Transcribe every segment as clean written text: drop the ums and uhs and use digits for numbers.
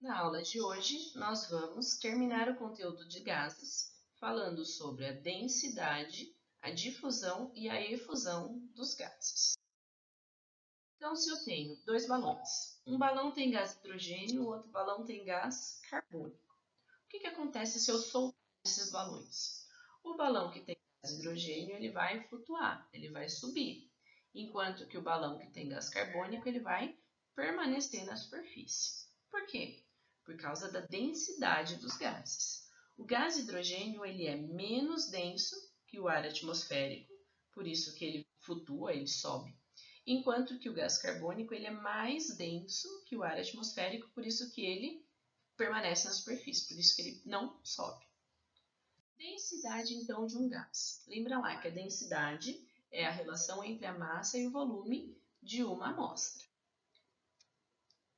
Na aula de hoje, nós vamos terminar o conteúdo de gases, falando sobre a densidade, a difusão e a efusão dos gases. Então, se eu tenho dois balões, um balão tem gás hidrogênio, o outro balão tem gás carbônico. O que acontece se eu soltar esses balões? O balão que tem gás hidrogênio ele vai flutuar, ele vai subir, enquanto que o balão que tem gás carbônico ele vai permanecer na superfície. Por quê? Por causa da densidade dos gases. O gás hidrogênio ele é menos denso que o ar atmosférico, por isso que ele flutua, ele sobe, enquanto que o gás carbônico ele é mais denso que o ar atmosférico, por isso que ele permanece na superfície, por isso que ele não sobe. Densidade, então, de um gás. Lembra lá que a densidade é a relação entre a massa e o volume de uma amostra.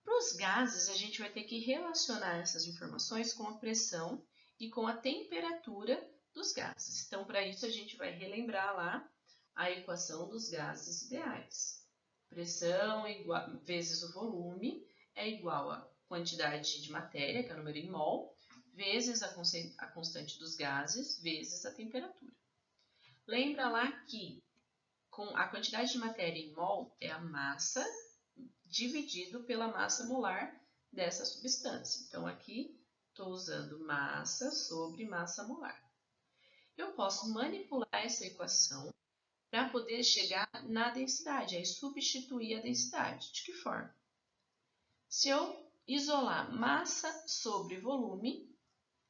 Para os gases, a gente vai ter que relacionar essas informações com a pressão e com a temperatura dos gases. Então, para isso, a gente vai relembrar lá a equação dos gases ideais. Pressão vezes o volume é igual a quantidade de matéria, que é o número em mol, vezes a constante dos gases, vezes a temperatura. Lembra lá que a quantidade de matéria em mol é a massa dividido pela massa molar dessa substância. Então, aqui estou usando massa sobre massa molar. Eu posso manipular essa equação para poder chegar na densidade, aí substituir a densidade. De que forma? Se eu isolar massa sobre volume,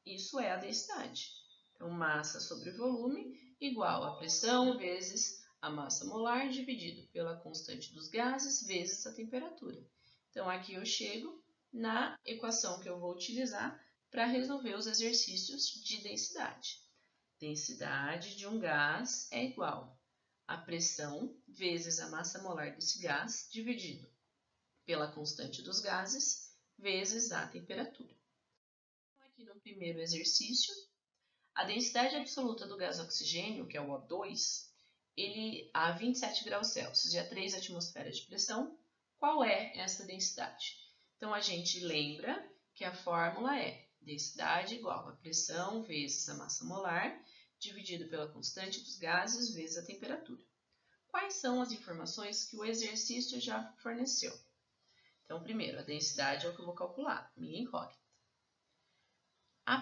isso é a densidade. Então, massa sobre volume igual a pressão vezes a massa molar dividido pela constante dos gases vezes a temperatura. Então, aqui eu chego na equação que eu vou utilizar para resolver os exercícios de densidade. Densidade de um gás é igual a pressão vezes a massa molar desse gás dividido pela constante dos gases vezes a temperatura. Aqui no primeiro exercício, a densidade absoluta do gás oxigênio, que é o O2, ele a 27 graus Celsius e a 3 atmosferas de pressão. Qual é essa densidade? Então, a gente lembra que a fórmula é densidade igual a pressão vezes a massa molar dividido pela constante dos gases vezes a temperatura. Quais são as informações que o exercício já forneceu? Então, primeiro, a densidade é o que eu vou calcular, minha incógnita. A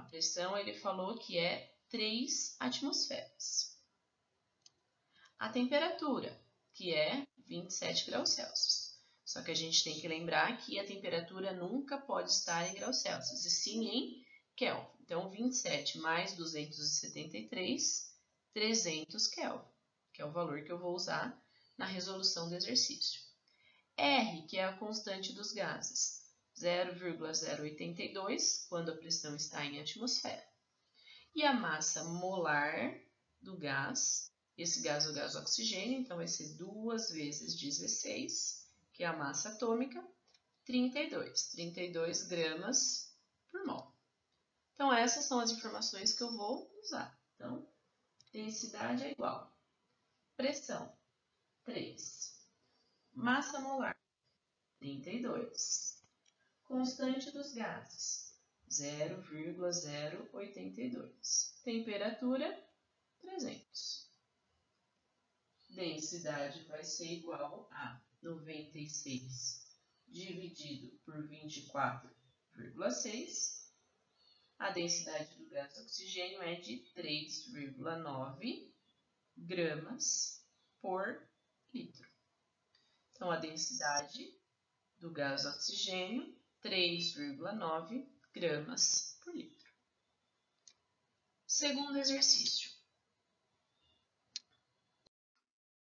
pressão ele falou que é 3 atmosferas. A temperatura, que é 27 graus Celsius. Só que a gente tem que lembrar que a temperatura nunca pode estar em graus Celsius, e sim em Kelvin. Então, 27 mais 273, 300 Kelvin, que é o valor que eu vou usar na resolução do exercício. R, que é a constante dos gases, 0,082, quando a pressão está em atmosfera. E a massa molar do gás, esse gás é o gás oxigênio, então vai ser 2 vezes 16, que é a massa atômica, 32 gramas por mol. Então, essas são as informações que eu vou usar. Então, densidade é igual. Pressão, 3. Massa molar, 32. Constante dos gases, 0,082. Temperatura, 300. Densidade vai ser igual a 96 dividido por 24,6. A densidade do gás oxigênio é de 3,9 gramas por litro. Então, a densidade do gás oxigênio, 3,9 gramas por litro. Segundo exercício.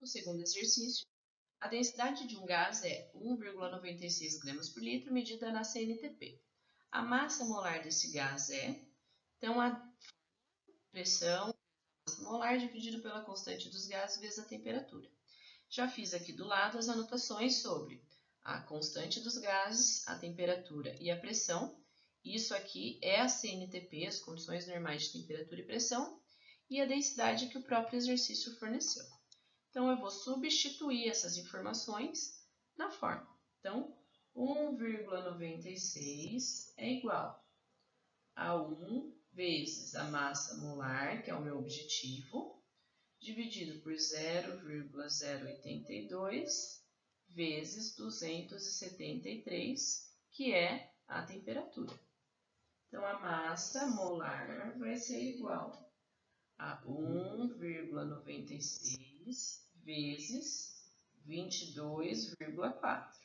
No segundo exercício, a densidade de um gás é 1,96 gramas por litro, medida na CNTP. A massa molar desse gás é, então, a pressão massa molar dividido pela constante dos gases vezes a temperatura. Já fiz aqui do lado as anotações sobre a constante dos gases, a temperatura e a pressão. Isso aqui é a CNTP, as condições normais de temperatura e pressão, e a densidade que o próprio exercício forneceu. Então, eu vou substituir essas informações na fórmula. Então, 1,96 é igual a 1 vezes a massa molar, que é o meu objetivo, dividido por 0,082 vezes 273, que é a temperatura. Então, a massa molar vai ser igual a 1,96 vezes 22,4.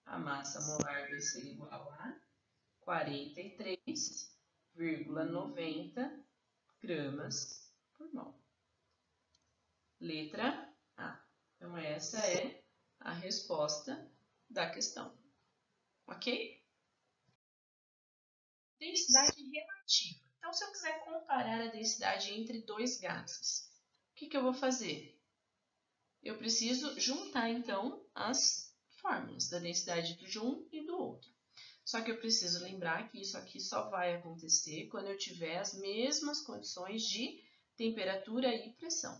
A massa molar vai ser igual a 43,90 gramas por mol. Letra A. Então, essa é a resposta da questão. Ok? Densidade relativa. Então, se eu quiser comparar a densidade entre dois gases, o que eu vou fazer? Eu preciso juntar, então, as fórmulas da densidade de um e do outro. Só que eu preciso lembrar que isso aqui só vai acontecer quando eu tiver as mesmas condições de temperatura e pressão.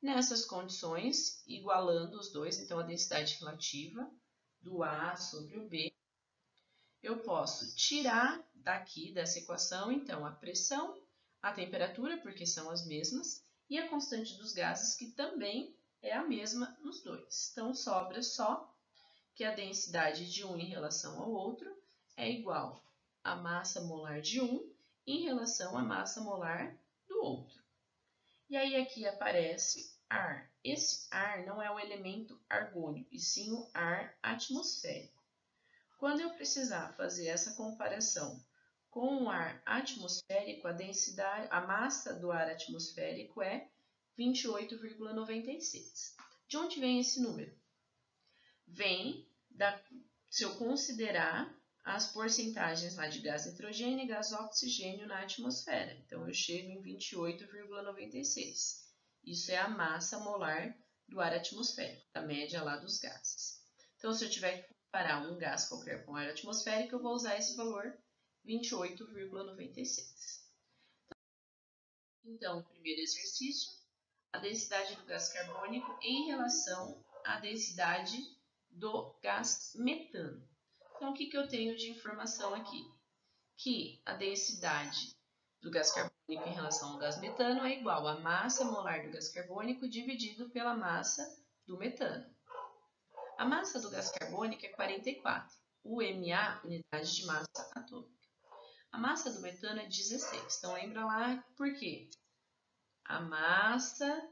Nessas condições, igualando os dois, então a densidade relativa do A sobre o B, eu posso tirar daqui dessa equação, então, a pressão, a temperatura, porque são as mesmas, e a constante dos gases, que também é a mesma nos dois. Então, sobra só que a densidade de um em relação ao outro é igual à massa molar de um em relação à massa molar do outro. E aí aqui aparece ar. Esse ar não é o elemento argônio, e sim o ar atmosférico. Quando eu precisar fazer essa comparação com o ar atmosférico, a densidade, a massa do ar atmosférico é 28,96. De onde vem esse número? Vem se eu considerar as porcentagens lá de gás nitrogênio e gás oxigênio na atmosfera. Então, eu chego em 28,96. Isso é a massa molar do ar atmosférico, da média lá dos gases. Então, se eu tiver que comparar um gás qualquer com o ar atmosférico, eu vou usar esse valor, 28,96. Então, o primeiro exercício, a densidade do gás carbônico em relação à densidade do gás metano. Então, o que eu tenho de informação aqui? Que a densidade do gás carbônico em relação ao gás metano é igual à massa molar do gás carbônico dividido pela massa do metano. A massa do gás carbônico é 44, UMA, unidade de massa atômica. A massa do metano é 16, então lembra lá por quê? A massa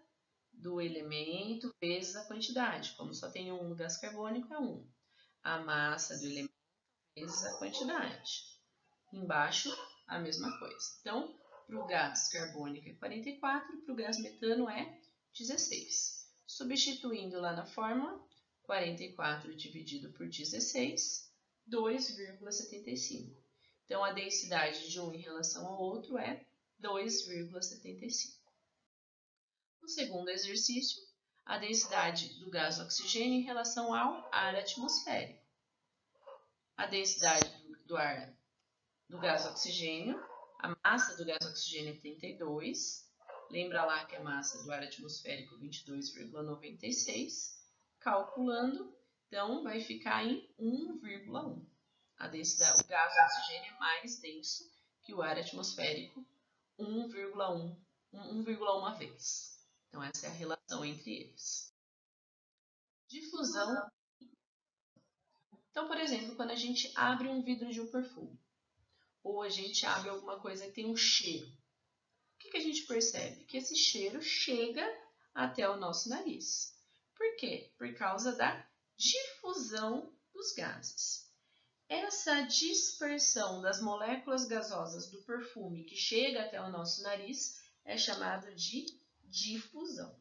do elemento vezes a quantidade. Como só tem um gás carbônico, é 1. A massa do elemento vezes a quantidade. Embaixo, a mesma coisa. Então, para o gás carbônico é 44, para o gás metano é 16. Substituindo lá na fórmula, 44 dividido por 16, 2,75. Então, a densidade de um em relação ao outro é 2,75. No segundo exercício, a densidade do gás oxigênio em relação ao ar atmosférico. A densidade do gás oxigênio, a massa do gás oxigênio é 32. Lembra lá que a massa do ar atmosférico é 22,96. Calculando, então vai ficar em 1,1. A densidade, o gás oxigênio é mais denso que o ar atmosférico, 1,1 vez. Então, essa é a relação entre eles. Difusão. Então, por exemplo, quando a gente abre um vidro de um perfume, ou a gente abre alguma coisa que tem um cheiro, o que a gente percebe? Que esse cheiro chega até o nosso nariz. Por quê? Por causa da difusão dos gases. Essa dispersão das moléculas gasosas do perfume que chega até o nosso nariz é chamado de difusão.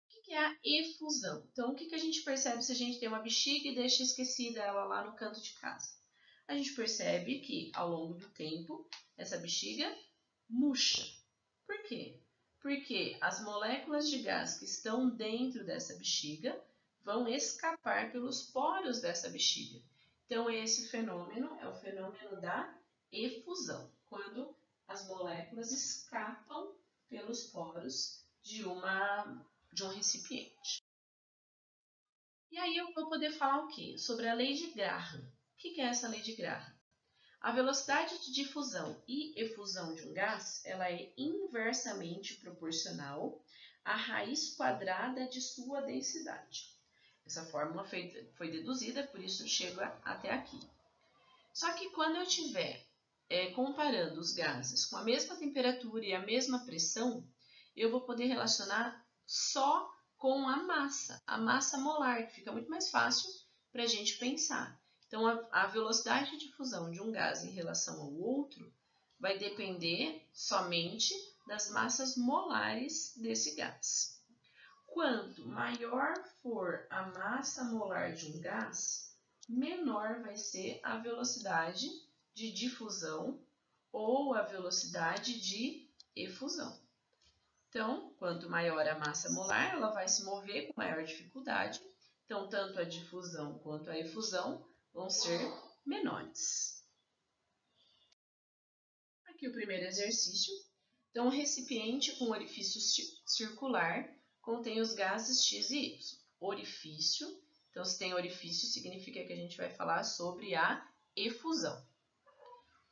O que é a efusão? Então, o que a gente percebe se a gente tem uma bexiga e deixa esquecida ela lá no canto de casa? A gente percebe que, ao longo do tempo, essa bexiga murcha. Por quê? Porque as moléculas de gás que estão dentro dessa bexiga vão escapar pelos poros dessa bexiga. Então, esse fenômeno é o fenômeno da efusão, quando as moléculas escapam pelos poros de um recipiente. E aí eu vou poder falar o quê? Sobre a lei de Graham. O que é essa lei de Graham? A velocidade de difusão e efusão de um gás, ela é inversamente proporcional à raiz quadrada de sua densidade. Essa fórmula foi deduzida, por isso chego até aqui. Só que quando eu estiver comparando os gases com a mesma temperatura e a mesma pressão, eu vou poder relacionar só com a massa molar, que fica muito mais fácil para a gente pensar. Então, a velocidade de difusão de um gás em relação ao outro vai depender somente das massas molares desse gás. Quanto maior for a massa molar de um gás, menor vai ser a velocidade de difusão ou a velocidade de efusão. Então, quanto maior a massa molar, ela vai se mover com maior dificuldade. Então, tanto a difusão quanto a efusão vão ser menores. Aqui o primeiro exercício. Então, um recipiente com orifício circular contém os gases X e Y. Orifício. Então, se tem orifício, significa que a gente vai falar sobre a efusão.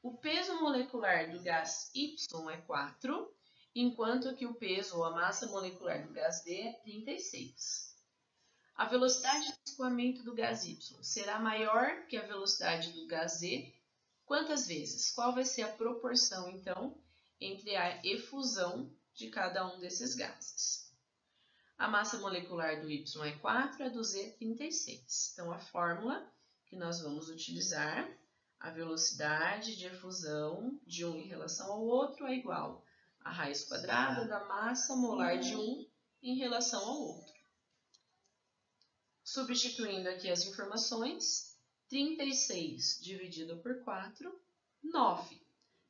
O peso molecular do gás Y é 4, enquanto que o peso ou a massa molecular do gás D é 36. A velocidade de escoamento do gás Y será maior que a velocidade do gás Z. Quantas vezes? Qual vai ser a proporção, então, entre a efusão de cada um desses gases? A massa molecular do Y é 4, a do Z é 36. Então, a fórmula que nós vamos utilizar, a velocidade de efusão de um em relação ao outro é igual à raiz quadrada da massa molar de um em relação ao outro. Substituindo aqui as informações, 36 dividido por 4, 9.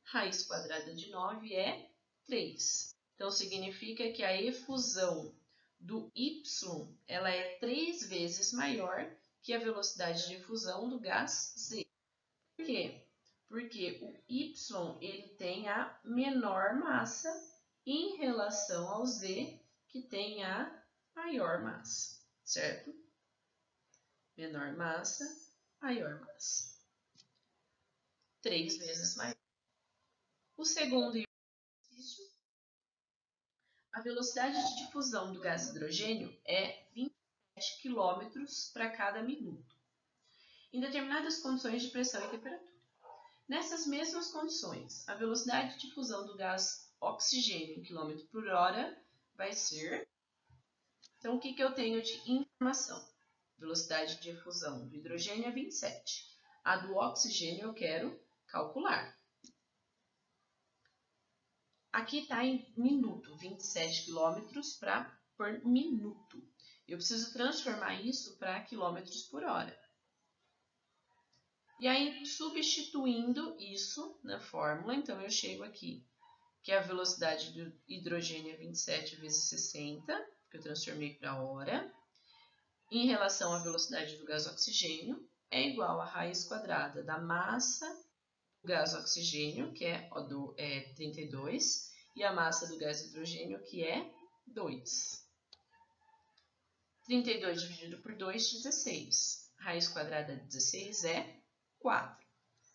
Raiz quadrada de 9 é 3. Então, significa que a efusão do Y ela é 3 vezes maior que a velocidade de efusão do gás Z. Por quê? Porque o Y ele tem a menor massa em relação ao Z, que tem a maior massa, certo? Menor massa, maior massa. 3 vezes maior. O segundo exercício, a velocidade de difusão do gás hidrogênio é 27 km para cada minuto, em determinadas condições de pressão e temperatura. Nessas mesmas condições, a velocidade de difusão do gás oxigênio em km por hora vai ser... Então, o que eu tenho de informação? Velocidade de efusão do hidrogênio é 27. A do oxigênio eu quero calcular. Aqui está em minuto, 27 km por minuto. Eu preciso transformar isso para quilômetros por hora. E aí, substituindo isso na fórmula, então eu chego aqui, que a velocidade do hidrogênio é 27 vezes 60, que eu transformei para hora, em relação à velocidade do gás oxigênio, é igual à raiz quadrada da massa do gás oxigênio, que é 32, e a massa do gás hidrogênio, que é 2. 32 dividido por 2, 16. Raiz quadrada de 16 é 4.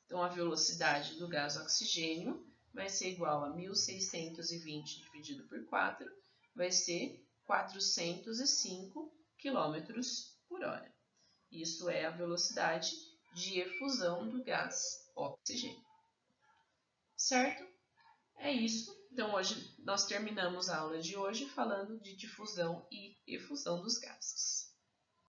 Então, a velocidade do gás oxigênio vai ser igual a 1.620 dividido por 4, vai ser 405 km por hora. Isso é a velocidade de efusão do gás oxigênio. Certo? É isso. Então, hoje nós terminamos a aula de hoje falando de difusão e efusão dos gases.